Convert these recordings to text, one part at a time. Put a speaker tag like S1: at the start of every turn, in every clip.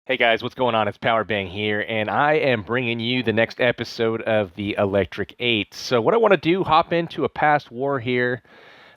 S1: Hey guys, what's going on? It's Powerbang here, and I am bringing you the next episode of the Electric 8. So what I want to do, hop into a past war here,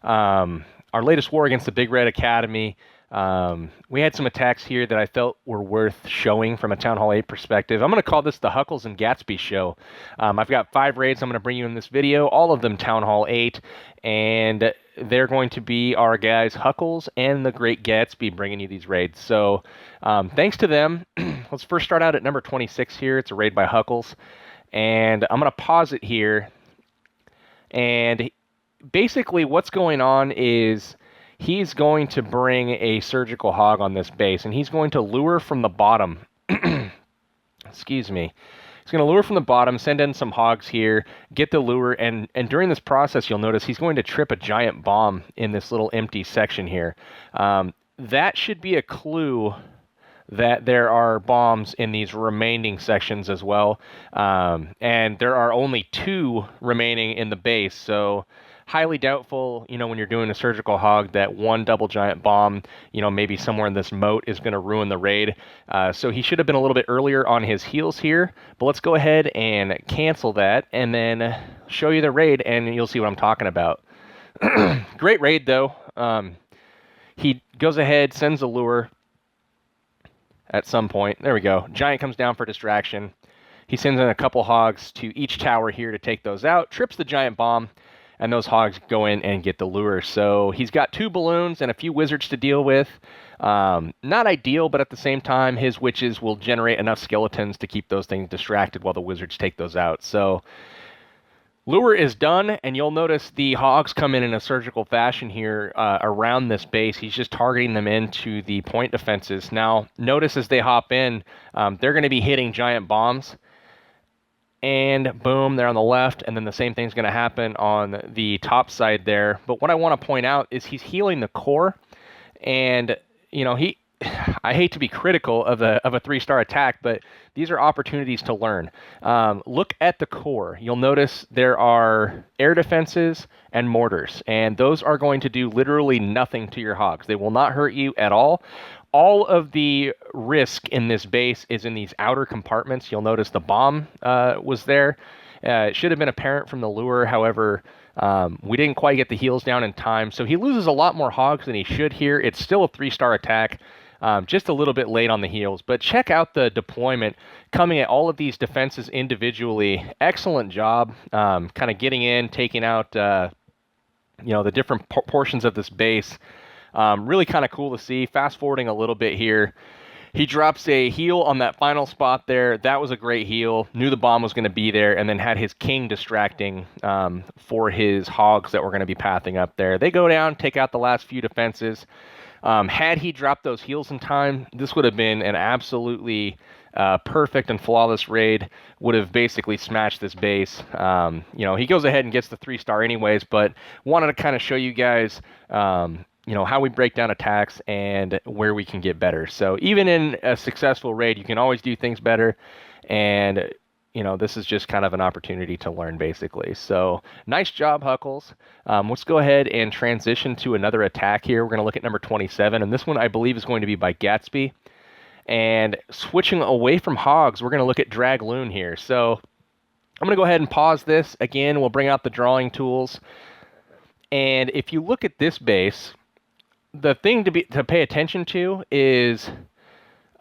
S1: our latest war against the Big Red Academy. We had some attacks here that I felt were worth showing from a Town Hall 8 perspective. I'm going to call this the HUCKLES and GatsB show. I've got 5 raids I'm going to bring you in this video, all of them Town Hall 8, and they're going to be our guys HUCKLES and the Great Gatsby bringing you these raids. So thanks to them. Let's first start out at number 26 here. It's a raid by HUCKLES, and I'm going to pause it here. And basically what's going on is he's going to bring a surgical hog on this base, and he's going to lure from the bottom. Excuse me. He's going to lure from the bottom, send in some hogs here, get the lure, and during this process, you'll notice he's going to trip a giant bomb in this little empty section here. That should be a clue that there are bombs in these remaining sections as well. And there are only 2 remaining in the base, so highly doubtful, when you're doing a surgical hog, that one double giant bomb, maybe somewhere in this moat is going to ruin the raid. So he should have been a little bit earlier on his heals here, but let's go ahead and cancel that and then show you the raid, and you'll see what I'm talking about. Great raid, though. He goes ahead, sends a lure at some point. There we go. Giant comes down for distraction. He sends in a couple hogs to each tower here to take those out, trips the giant bomb, and those hogs go in and get the lure. So he's got 2 balloons and a few wizards to deal with. Not ideal, but at the same time, his witches will generate enough skeletons to keep those things distracted while the wizards take those out. So lure is done, and you'll notice the hogs come in a surgical fashion here around this base. He's just targeting them into the point defenses. Now, notice as they hop in, they're going to be hitting giant bombs. And boom, they're on the left, and then the same thing's going to happen on the top side there. But what I want to point out is he's healing the core, and I hate to be critical of a 3-star attack, but these are opportunities to learn. Look at the core. You'll notice there are air defenses and mortars, and those are going to do literally nothing to your hogs. They will not hurt you at all. All of the risk in this base is in these outer compartments. You'll notice the bomb was there. It should have been apparent from the lure. However, we didn't quite get the heals down in time, so he loses a lot more hogs than he should here. It's still a 3-star attack, just a little bit late on the heals. But check out the deployment coming at all of these defenses individually. Excellent job, kind of getting in, taking out the different portions of this base. Really kind of cool to see. Fast forwarding a little bit here. He drops a heal on that final spot there. That was a great heal. Knew the bomb was going to be there, and then had his king distracting for his hogs that were going to be pathing up there. They go down, take out the last few defenses. Had he dropped those heals in time, this would have been an absolutely perfect and flawless raid. Would have basically smashed this base. He goes ahead and gets the 3-star anyways, but wanted to kind of show you guys how we break down attacks and where we can get better. So even in a successful raid, you can always do things better. And, this is just kind of an opportunity to learn, basically. So nice job, HUCKLES. Let's go ahead and transition to another attack here. We're going to look at number 27. And this one, I believe, is going to be by GatsB. And switching away from hogs, we're going to look at DragLoon here. So I'm going to go ahead and pause this. Again, we'll bring out the drawing tools. And if you look at this base, the thing to pay attention to is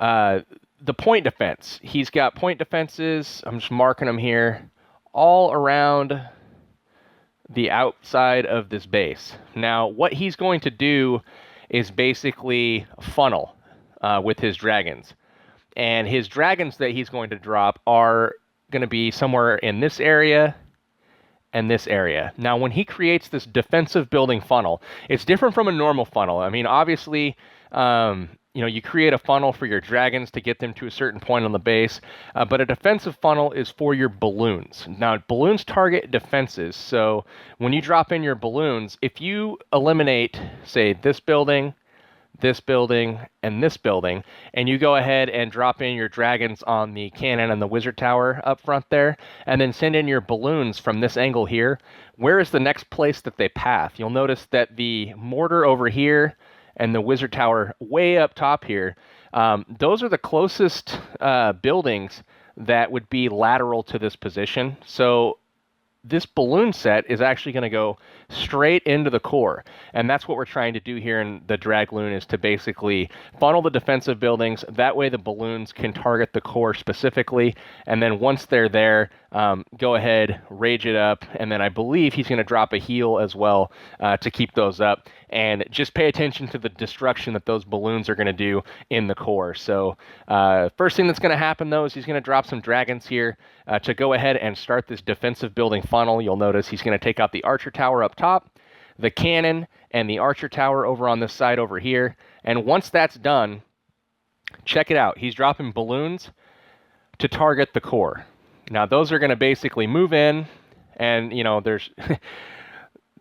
S1: the point defense. He's got point defenses. I'm just marking them here all around the outside of this base. Now, what he's going to do is basically funnel with his dragons. And his dragons that he's going to drop are going to be somewhere in this area and this area. Now, when he creates this defensive building funnel, it's different from a normal funnel. I mean, obviously, you create a funnel for your dragons to get them to a certain point on the base, but a defensive funnel is for your balloons. Now, balloons target defenses, so when you drop in your balloons, if you eliminate, say, this building, and this building, and you go ahead and drop in your dragons on the cannon and the wizard tower up front there, and then send in your balloons from this angle here, where is the next place that they path? You'll notice that the mortar over here and the wizard tower way up top here, Those are the closest buildings that would be lateral to this position. So this balloon set is actually going to go straight into the core. And that's what we're trying to do here in the DragLoon, is to basically funnel the defensive buildings. That way the balloons can target the core specifically. And then once they're there, go ahead, rage it up. And then I believe he's going to drop a heal as well to keep those up. And just pay attention to the destruction that those balloons are going to do in the core. So first thing that's going to happen, though, is he's going to drop some dragons here to go ahead and start this defensive building funnel. You'll notice he's going to take out the archer tower up top, the cannon, and the archer tower over on this side over here. And once that's done, check it out. He's dropping balloons to target the core. Now, those are going to basically move in, and, you know, there's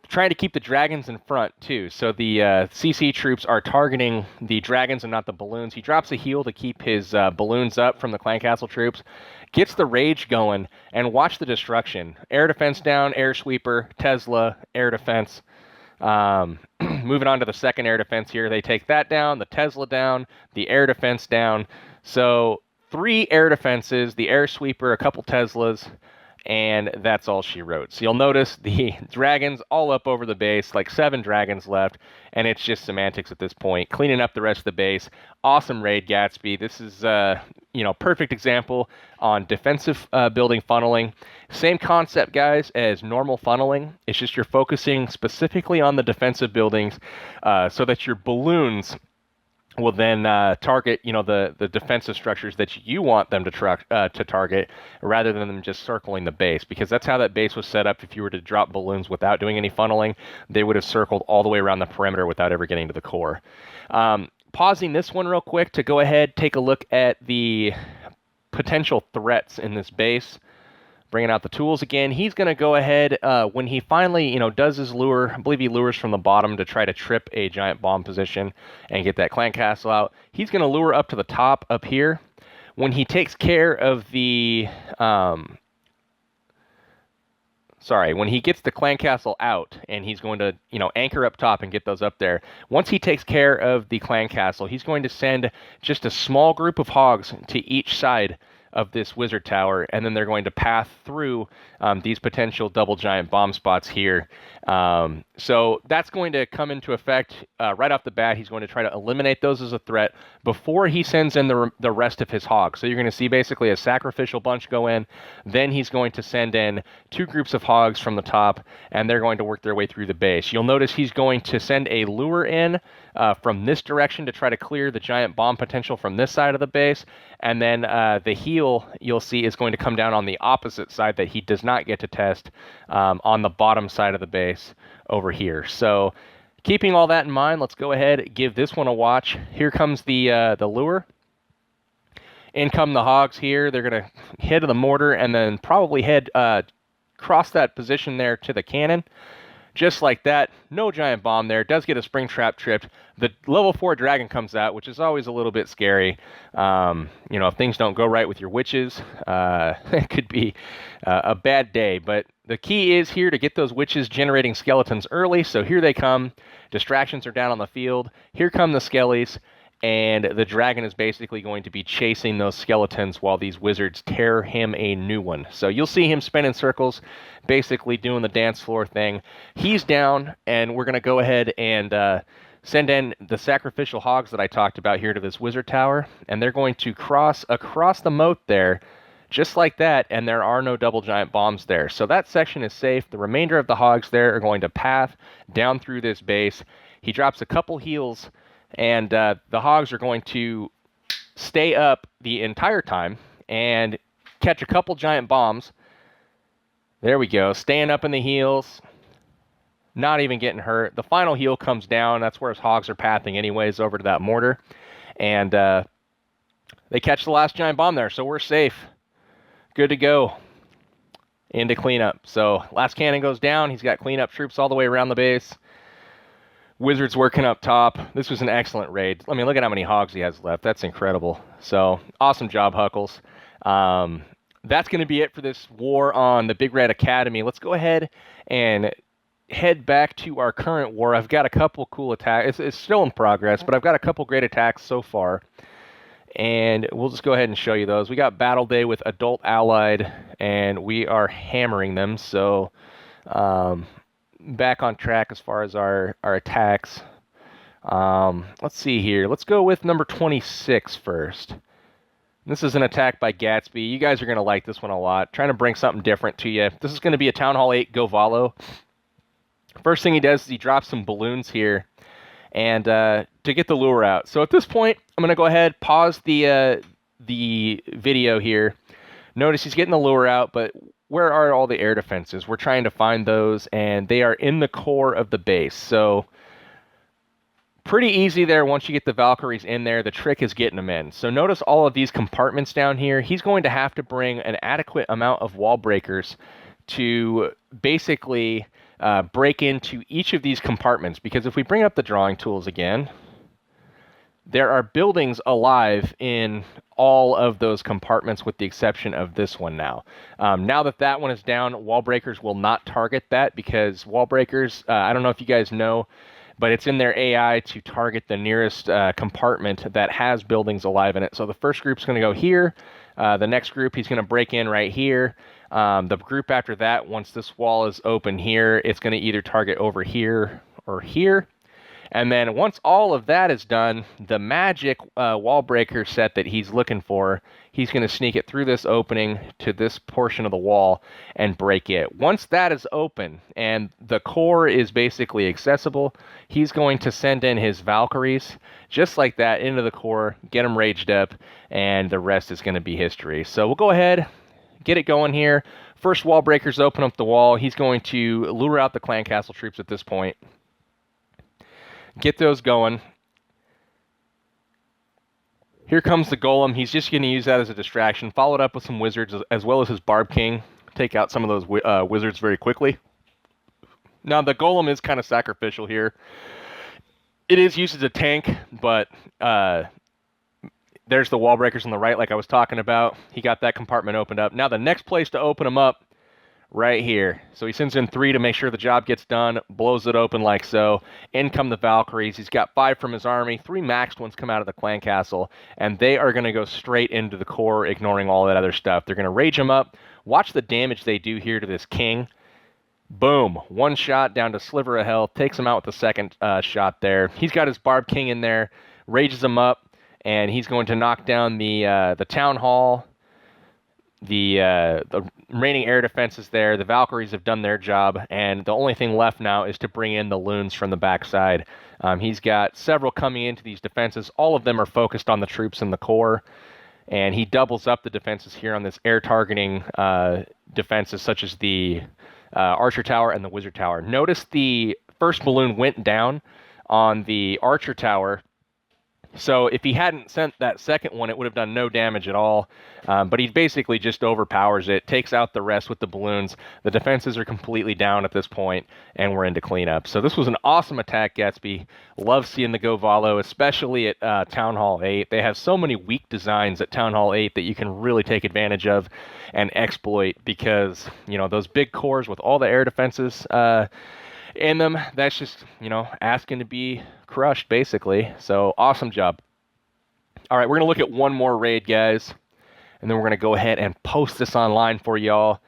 S1: trying to keep the dragons in front, too. So the CC troops are targeting the dragons and not the balloons. He drops a heal to keep his balloons up from the clan castle troops, gets the rage going, and watch the destruction. Air defense down, air sweeper, Tesla, air defense. Moving on to the second air defense here. They take that down, the Tesla down, the air defense down. So 3 air defenses, the air sweeper, a couple Teslas, and that's all she wrote. So you'll notice the dragons all up over the base, like 7 dragons left, and it's just semantics at this point. Cleaning up the rest of the base. Awesome raid, GatsB. This is, you know, perfect example on defensive building funneling. Same concept, guys, as normal funneling. It's just you're focusing specifically on the defensive buildings so that your balloons will then target, you know, the defensive structures that you want them to target, rather than them just circling the base, because that's how that base was set up. If you were to drop balloons without doing any funneling, they would have circled all the way around the perimeter without ever getting to the core. Pausing this one real quick to go ahead, take a look at the potential threats in this base. Bringing out the tools again. He's going to go ahead when he finally, you know, does his lure. I believe he lures from the bottom to try to trip a giant bomb position and get that clan castle out. He's going to lure up to the top up here. When he takes care of the, when he gets the clan castle out, and he's going to, you know, anchor up top and get those up there. Once he takes care of the clan castle, he's going to send just a small group of hogs to each side of this wizard tower, and then they're going to pass through these potential double giant bomb spots here. So that's going to come into effect right off the bat. He's going to try to eliminate those as a threat before he sends in the rest of his hogs. So you're going to see basically a sacrificial bunch go in, then he's going to send in 2 groups of hogs from the top, and they're going to work their way through the base. You'll notice he's going to send a lure in from this direction to try to clear the giant bomb potential from this side of the base, and then the heal, you'll see, is going to come down on the opposite side that he does not get to test on the bottom side of the base over here. So keeping all that in mind, let's go ahead, give this one a watch. Here comes the lure. In come the hogs here. They're going to hit the mortar and then probably head cross that position there to the cannon. Just like that, no giant bomb there. Does get a spring trap tripped. The level 4 dragon comes out, which is always a little bit scary. You know, if things don't go right with your witches, it could be a bad day. But the key is here to get those witches generating skeletons early. So here they come. Distractions are down on the field. Here come the skellies. And the dragon is basically going to be chasing those skeletons while these wizards tear him a new one. So you'll see him spinning circles, basically doing the dance floor thing. He's down, and we're going to go ahead and send in the sacrificial hogs that I talked about here to this wizard tower. And they're going to cross across the moat there, just like that, and there are no double giant bombs there. So that section is safe. The remainder of the hogs there are going to path down through this base. He drops a couple heals, and the hogs are going to stay up the entire time and catch a couple giant bombs. There we go, staying up in the heals, not even getting hurt. The final heal comes down. That's where his hogs are pathing anyways, over to that mortar. And they catch the last giant bomb there, so we're safe. Good to go into cleanup. So last cannon goes down. He's got cleanup troops all the way around the base. Wizards working up top. This was an excellent raid. I mean, look at how many hogs he has left. That's incredible. So, awesome job, Huckles. That's going to be it for this war on the Big Red Academy. Let's go ahead and head back to our current war. I've got a couple cool attacks. It's still in progress, but I've got a couple great attacks so far. And we'll just go ahead and show you those. We got Battle Day with Adult Allied, and we are hammering them. So back on track as far as our attacks. Let's see here. Let's go with number 26 first. This is an attack by GatsB. You guys are going to like this one a lot. Trying to bring something different to you. This is going to be a Town Hall 8 GoVaLo. First thing he does is he drops some balloons here and to get the lure out. So at this point, I'm going to go ahead, pause the video here. Notice he's getting the lure out, but where are all the air defenses? We're trying to find those, and they are in the core of the base. So pretty easy there once you get the Valkyries in there. The trick is getting them in. So notice all of these compartments down here. He's going to have to bring an adequate amount of wall breakers to basically break into each of these compartments, because if we bring up the drawing tools again, there are buildings alive in all of those compartments with the exception of this one now. Now that that one is down, wall breakers will not target that, because wall breakers, I don't know if you guys know, but it's in their AI to target the nearest compartment that has buildings alive in it. So the first group's going to go here. The next group, he's going to break in right here. The group after that, once this wall is open here, it's going to either target over here or here. And then once all of that is done, the magic wall breaker set that he's looking for, he's going to sneak it through this opening to this portion of the wall and break it. Once that is open and the core is basically accessible, he's going to send in his Valkyries just like that into the core, get them raged up, and the rest is going to be history. So we'll go ahead, get it going here. First wall breakers open up the wall. He's going to lure out the clan castle troops at this point. Get those going. Here comes the Golem. He's just going to use that as a distraction, followed up with some wizards as well as his Barb King. Take out some of those wizards very quickly. Now, the Golem is kind of sacrificial here. It is used as a tank, but there's the wall breakers on the right like I was talking about. He got that compartment opened up. Now, the next place to open them up, right here. So he sends in 3 to make sure the job gets done, blows it open like so. In come the Valkyries. He's got 5 from his army. 3 maxed ones come out of the clan castle, and they are going to go straight into the core, ignoring all that other stuff. They're going to rage him up. Watch the damage they do here to this king. Boom. 1 shot down to sliver of health. Takes him out with the second shot there. He's got his Barb King in there. Rages him up, and he's going to knock down the town hall. The remaining air defenses there. The Valkyries have done their job, and the only thing left now is to bring in the loons from the backside. He's got several coming into these defenses. All of them are focused on the troops in the core, and he doubles up the defenses here on this air targeting defenses, such as the Archer Tower and the Wizard Tower. Notice the first balloon went down on the Archer Tower. So if he hadn't sent that second one, it would have done no damage at all. But he basically just overpowers it, takes out the rest with the balloons. The defenses are completely down at this point, and we're into cleanup. So this was an awesome attack, GatsB. Love seeing the GoVaLo, especially at Town Hall 8. They have so many weak designs at Town Hall 8 that you can really take advantage of and exploit, because, you know, those big cores with all the air defenses in them, that's just, you know, asking to be crushed, basically. So awesome job. All right, we're going to look at one more raid, guys, and then we're going to go ahead and post this online for y'all.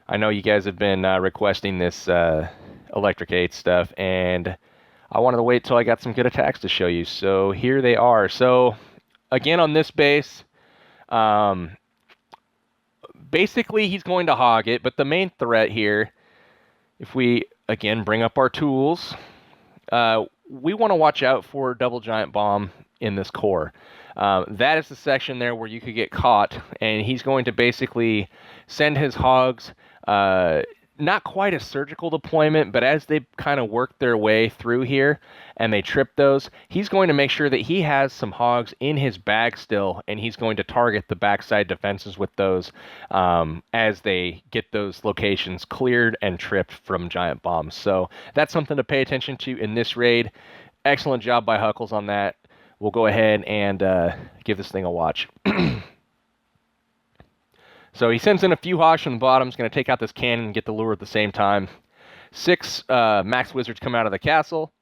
S1: I know you guys have been requesting this Electric 8 stuff, and I wanted to wait till I got some good attacks to show you. So here they are. So again, on this base, basically he's going to hog it, but the main threat here, if we again bring up our tools, we want to watch out for double giant bomb in this core. That is the section there where you could get caught, and he's going to basically send his hogs, not quite a surgical deployment, but as they kind of work their way through here and they trip those, he's going to make sure that he has some hogs in his bag still, and he's going to target the backside defenses with those as they get those locations cleared and tripped from giant bombs. So that's something to pay attention to in this raid. Excellent job by Huckles on that. We'll go ahead and give this thing a watch. So he sends in a few hogs from the bottom. He's going to take out this cannon and get the lure at the same time. 6 max wizards come out of the castle.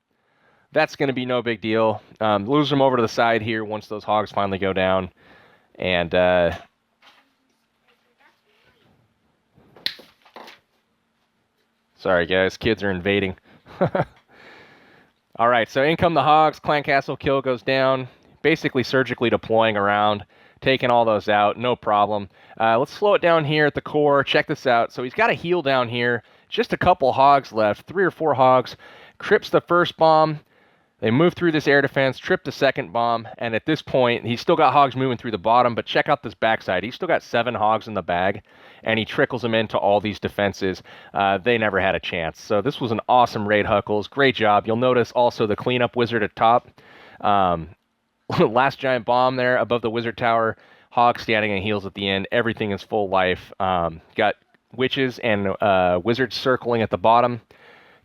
S1: That's going to be no big deal. Lose them over to the side here once those hogs finally go down. And sorry, guys, kids are invading. All right, so in come the Hogs. Clan Castle kill goes down. Basically surgically deploying around, taking all those out, no problem. Let's slow it down here at the core. Check this out. So he's got a heal down here. Just a couple Hogs left, 3 or 4 Hogs. Trips the first bomb. They move through this air defense, trip the second bomb, and at this point, he's still got Hogs moving through the bottom, but check out this backside. He's still got 7 Hogs in the bag, and he trickles them into all these defenses. They never had a chance. So this was an awesome raid, Huckles. Great job. You'll notice also the cleanup wizard at top. Last giant bomb there above the wizard tower. Hog standing and heals at the end. Everything is full life. Got witches and wizards circling at the bottom.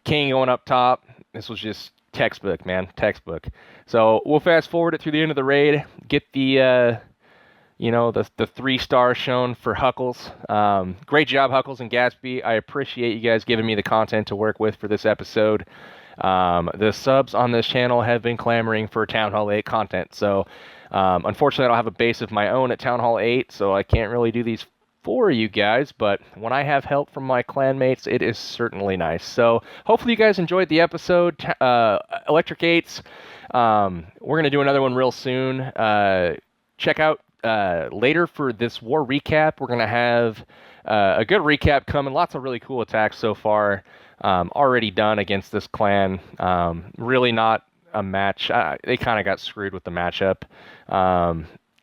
S1: King going up top. This was just textbook, man, textbook. So we'll fast forward it through the end of the raid, get the the 3 stars shown for Huckles. Great job, Huckles and GatsB. I appreciate you guys giving me the content to work with for this episode. The subs on this channel have been clamoring for Town Hall 8 content, so unfortunately I don't have a base of my own at Town Hall 8, so I can't really do these for you guys, but when I have help from my clanmates, it is certainly nice. So hopefully you guys enjoyed the episode. Electric 8s, we're going to do another one real soon. Check out later for this war recap. We're going to have a good recap coming. Lots of really cool attacks so far already done against this clan. Really not a match. They kind of got screwed with the matchup.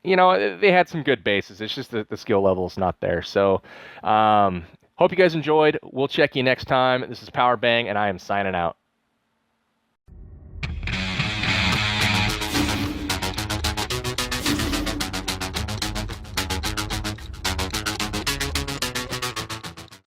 S1: They had some good bases. It's just that the skill level is not there. So, hope you guys enjoyed. We'll check you next time. This is Powerbang, and I am signing out.